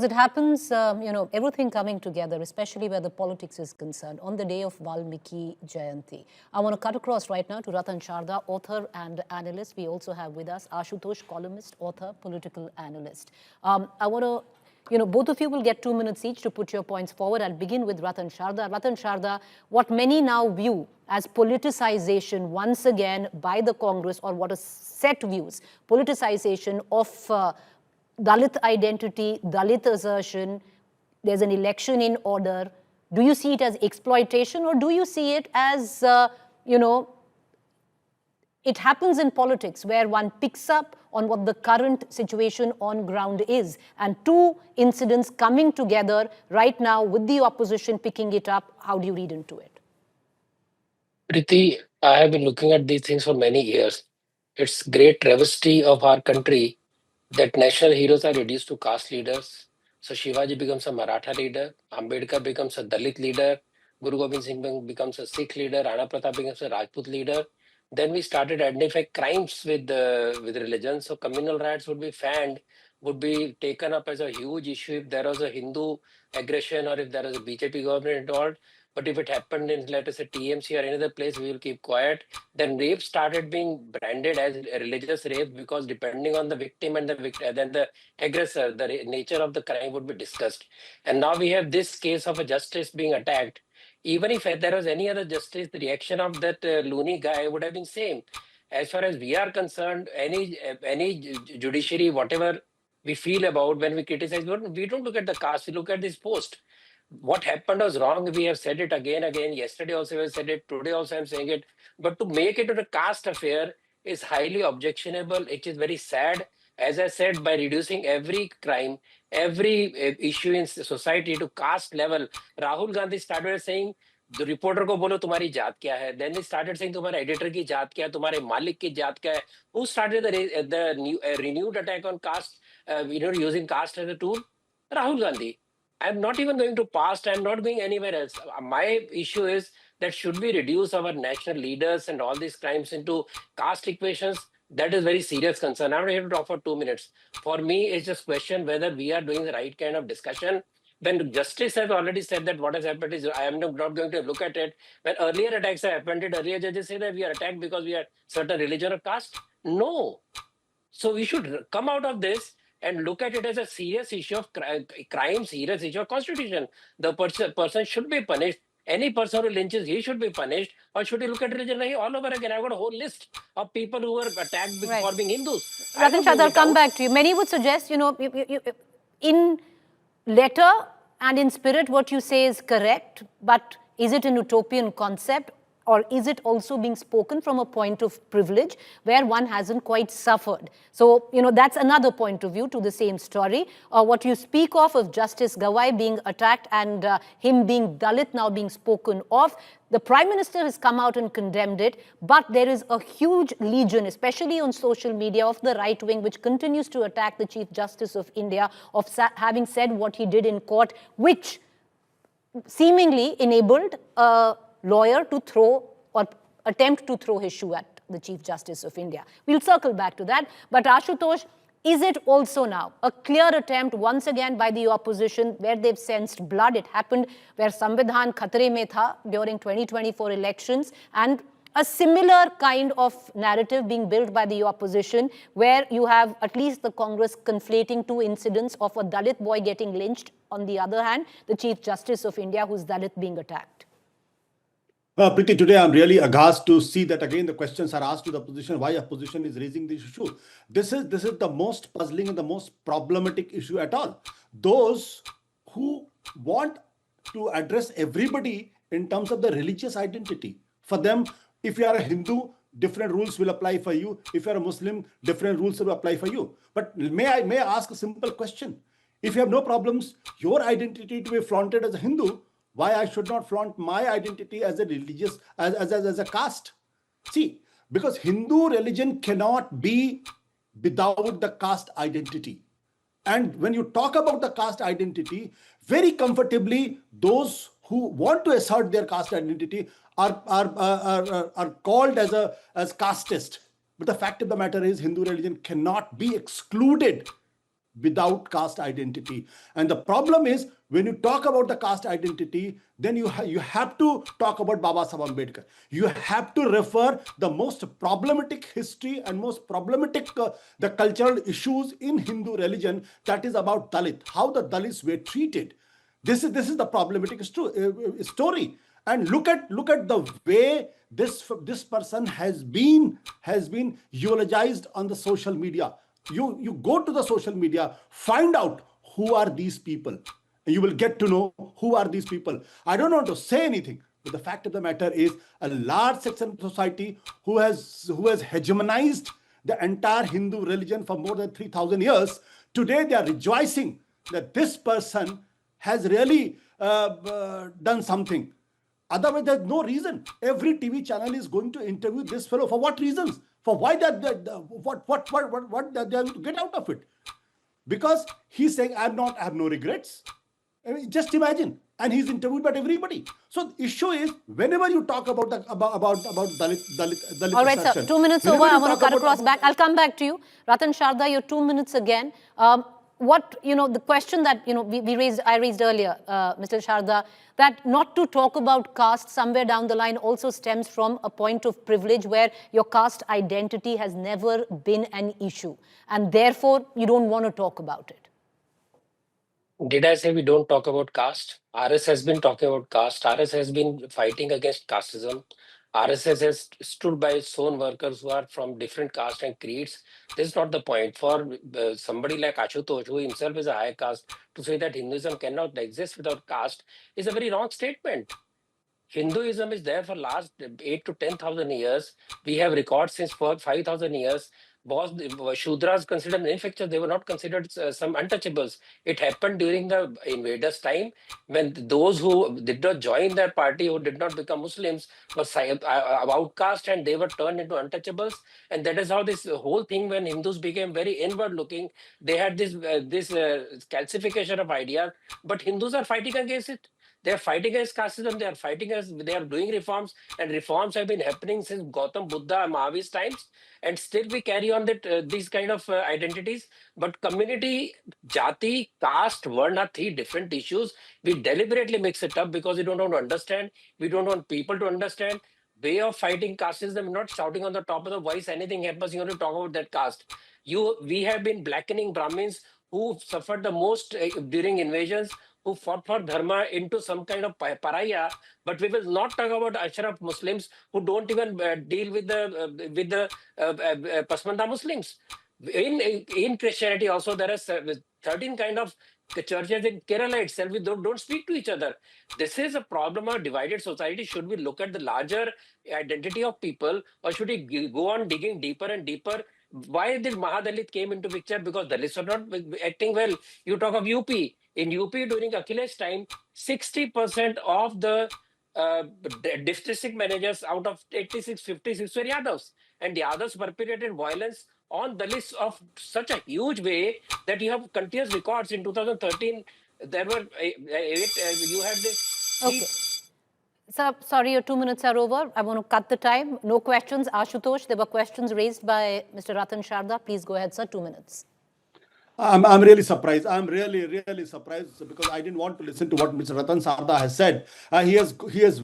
it happens, everything coming together, especially where the politics is concerned, on the day of Valmiki Jayanti. I want to cut across right now to Ratan Sharda, author and analyst. We also have with us Ashutosh, columnist, author, political analyst. I want to, both of you will get 2 minutes each to put your points forward. I'll begin with Ratan Sharda. Ratan Sharda, what many now view as politicization once again by the Congress, or what is set views, politicization of Dalit identity, Dalit assertion, there's an election in order. Do you see it as exploitation, or do you see it as, it happens in politics where one picks up on what the current situation on ground is, and two incidents coming together right now with the opposition picking it up? How do you read into it? Priti, I have been looking at these things for many years. It's great travesty of our country that national heroes are reduced to caste leaders. So Shivaji becomes a Maratha leader, Ambedkar becomes a Dalit leader, Guru Gobind Singh becomes a Sikh leader, Rana Pratap becomes a Rajput leader. Then we started identifying crimes with religion. So communal riots would be fanned, would be taken up as a huge issue if there was a Hindu aggression or if there was a BJP government involved. But if it happened in, let us say, TMC or any other place, we will keep quiet. Then rape started being branded as a religious rape, because depending on the victim and then the aggressor, the nature of the crime would be discussed. And now we have this case of a justice being attacked. Even if there was any other justice, the reaction of that loony guy would have been same. As far as we are concerned, any judiciary, whatever we feel about when we criticize, we don't look at the caste, we look at this post. What happened was wrong. We have said it again. Yesterday also we said it. Today also I'm saying it. But to make it a caste affair is highly objectionable. It is very sad. As I said, by reducing every crime, every issue in society to caste level, Rahul Gandhi started saying, the reporter को बोलो तुम्हारी जात क्या है. Then they started saying तुम्हारे editor की जात क्या है, तुम्हारे मालिक की जात क्या है. Who started the new renewed attack on caste? Using caste as a tool? Rahul Gandhi. I'm not even going to past. I'm not going anywhere else. My issue is that should we reduce our national leaders and all these crimes into caste equations? That is very serious concern. I'm not here to talk for 2 minutes. For me, it's just question whether we are doing the right kind of discussion. When justice has already said that what has happened is, I am not going to look at it. When earlier attacks have happened, earlier judges say that we are attacked because we are certain religion or caste. No. So we should come out of this and look at it as a serious issue of crime, serious issue of constitution. The person should be punished. Any person who lynches, he should be punished. Or should he look at religion all over again? I've got a whole list of people who were attacked for being Hindus. Ratan Sharda, I'll come back to you. Many would suggest, in letter and in spirit, what you say is correct, but is it an utopian concept? Or is it also being spoken from a point of privilege where one hasn't quite suffered? So, that's another point of view to the same story. What you speak of Justice Gawai being attacked and him being Dalit now being spoken of, the Prime Minister has come out and condemned it, but there is a huge legion, especially on social media, of the right wing, which continues to attack the Chief Justice of India of having said what he did in court, which seemingly enabled a lawyer to throw or attempt to throw his shoe at the Chief Justice of India. We'll circle back to that. But Ashutosh, is it also now a clear attempt once again by the opposition where they've sensed blood? It happened where Samvidhan Khatre mein tha during 2024 elections, and a similar kind of narrative being built by the opposition where you have at least the Congress conflating two incidents of a Dalit boy getting lynched. On the other hand, the Chief Justice of India who's Dalit being attacked. Priti, today I'm really aghast to see that again the questions are asked to the opposition, why opposition is raising this issue. This is the most puzzling and the most problematic issue at all. Those who want to address everybody in terms of the religious identity. For them, if you are a Hindu, different rules will apply for you. If you are a Muslim, different rules will apply for you. But may I ask a simple question? If you have no problems, your identity to be flaunted as a Hindu, why I should not flaunt my identity as a religious, as a caste? See, because Hindu religion cannot be without the caste identity. And when you talk about the caste identity, very comfortably, those who want to assert their caste identity are called as casteist. But the fact of the matter is, Hindu religion cannot be excluded without caste identity. And the problem is, when you talk about the caste identity, then you have to talk about Baba Saheb Ambedkar. You have to refer the most problematic history and most problematic the cultural issues in Hindu religion, that is about Dalit, how the Dalits were treated. This is the problematic story. And look at the way this person has been eulogized on the social media. You go to the social media, find out who are these people, and you will get to know who are these people. I don't want to say anything, but the fact of the matter is, a large section of society who has hegemonized the entire Hindu religion for more than 3,000 years, today they are rejoicing that this person has really done something. Otherwise, there's no reason. Every TV channel is going to interview this fellow. For what reasons? For why what they have to get out of it? Because he's saying, I have no regrets. I mean, just imagine. And he's interviewed by everybody. So the issue is, whenever you talk about Dalit all right, sir. 2 minutes over. I want to cut across back. I'll come back to you. Ratan Sharda, your 2 minutes again. The question that, I raised earlier, Mr. Sharda, that not to talk about caste somewhere down the line also stems from a point of privilege where your caste identity has never been an issue. And therefore, you don't want to talk about it. Did I say we don't talk about caste? RS has been talking about caste. RS has been fighting against casteism. RSS has stood by its own workers who are from different caste and creeds. This is not the point. For somebody like Ashutosh, who himself is a high caste, to say that Hinduism cannot exist without caste is a very wrong statement. Hinduism is there for last 8 to 10,000 years. We have records since 5,000 years. Shudras considered manufacturers, they were not considered some untouchables. It happened during the invaders' time, when those who did not join their party, who did not become Muslims, were outcast and they were turned into untouchables. And that is how this whole thing, when Hindus became very inward looking, they had this calcification of ideas, but Hindus are fighting against it. They are fighting against casteism. They are doing reforms, and reforms have been happening since Gautam Buddha, Mahavir's times, and still we carry on these kind of identities. But community, jati, caste, varna are 3 different issues. We deliberately mix it up because we don't want to understand. We don't want people to understand. Way of fighting casteism, not shouting on the top of the voice, anything happens, you want to talk about that caste. We have been blackening Brahmins who suffered the most during invasions, who fought for dharma into some kind of pariah, but we will not talk about Ashraf Muslims who don't even deal with the Pasmanda Muslims. In Christianity also, there are 13 kind of churches in Kerala itself. We don't speak to each other. This is a problem of divided society. Should we look at the larger identity of people, or should we go on digging deeper and deeper? Why did Mahadalit came into picture? Because Dalits are not acting well. You talk of UP. In UP during Akhilesh time, 60% of the district managers out of 86, 56 were Yadavs. And the Yadavs perpetrated violence on Dalits of such a huge way that you have continuous records. In 2013, there were, you had this. Okay. Sir, sorry, your 2 minutes are over. I want to cut the time. No questions. Ashutosh, there were questions raised by Mr. Ratan Sharda. Please go ahead, sir. 2 minutes. I'm really surprised. I'm really surprised, because I didn't want to listen to what Mr. Ratan Sharda has said. He has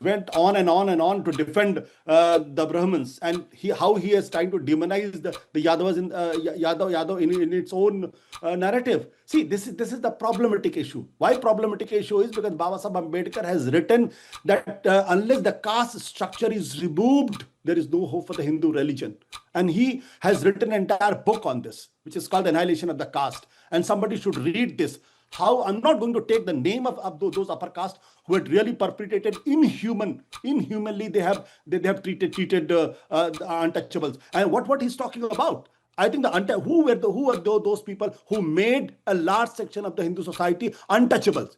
went on and on to defend the Brahmins, and how he is trying to demonize the Yadavas in Yadav in its own narrative. See, this is the problematic issue. Why problematic issue is because Baba Saheb Ambedkar has written that unless the caste structure is removed, there is no hope for the Hindu religion. And he has written an entire book on this, which is called Annihilation of the Caste. And somebody should read this. How I'm not going to take the name of those upper caste who had really perpetrated inhumanly. They have treated the untouchables. And what he's talking about, I think who are those people who made a large section of the Hindu society untouchables?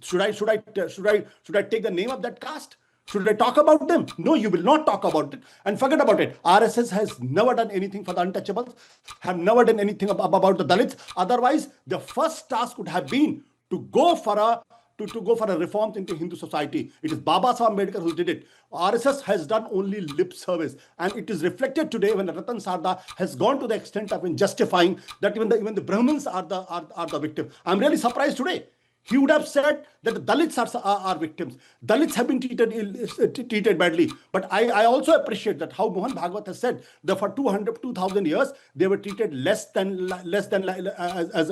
Should I take the name of that caste? Should I talk about them? No, you will not talk about it. And forget about it. RSS has never done anything for the untouchables, have never done anything about the Dalits. Otherwise, the first task would have been to go for to go for a reform into Hindu society. It is Baba Sahib Ambedkar who did it. RSS has done only lip service, and it is reflected today when Ratan Sharda has gone to the extent of justifying that even the Brahmins are the victim. I'm really surprised today. He would have said that the Dalits are victims. Dalits have been treated badly. But I also appreciate that how Mohan Bhagwat has said that for 2,000 years they were treated less than as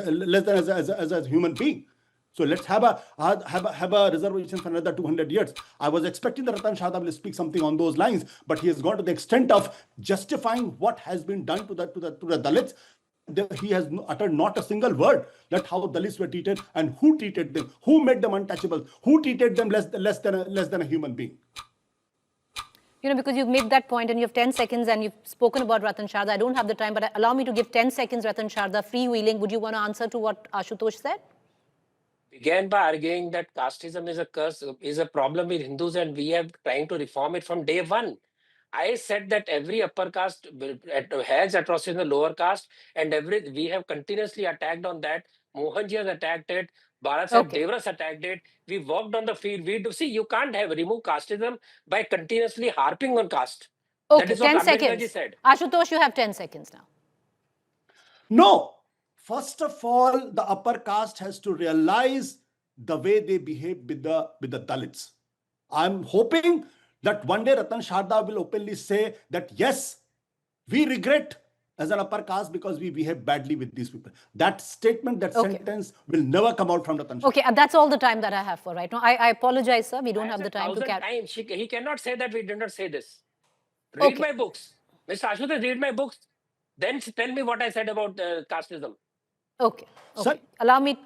a human being. So let's have a reservation for another 200 years. I was expecting that Ratan Sharda will speak something on those lines, but he has gone to the extent of justifying what has been done to the Dalits. He has uttered not a single word that how Dalits were treated and who treated them, who made them untouchable, who treated them less than a human being. Because you've made that point and you have 10 seconds and you've spoken about Ratan Sharda. I don't have the time, but allow me to give 10 seconds, Ratan Sharda, freewheeling. Would you want to answer to what Ashutosh said? Began by arguing that casteism is a curse, is a problem with Hindus, and we are trying to reform it from day one. I said that every upper caste has atrocities in the lower caste, and we have continuously attacked on that. Mohanji has attacked it. Bharat Sahib Devras attacked it. We worked on the field. We do see you can't remove casteism by continuously harping on caste. Okay, that is what 10 seconds. Said. Ashutosh, you have 10 seconds now. No. First of all, the upper caste has to realize the way they behave with the Dalits. I'm hoping that one day Ratan Sharda will openly say that yes, we regret as an upper caste because we behave badly with these people. That statement, that sentence will never come out from Ratan Sharda. Okay, that's all the time that I have for right now. I apologize, sir. We don't have the time to carry. He cannot say that we did not say this. Read my books. Mr. Ashutosh, read my books. Then tell me what I said about casteism. Okay. Sir? Allow me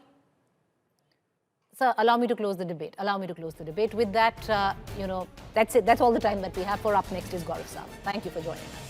to close the debate. Allow me to close the debate. With that, that's it. That's all the time that we have. For up next is Gaurav Sawant. Thank you for joining us.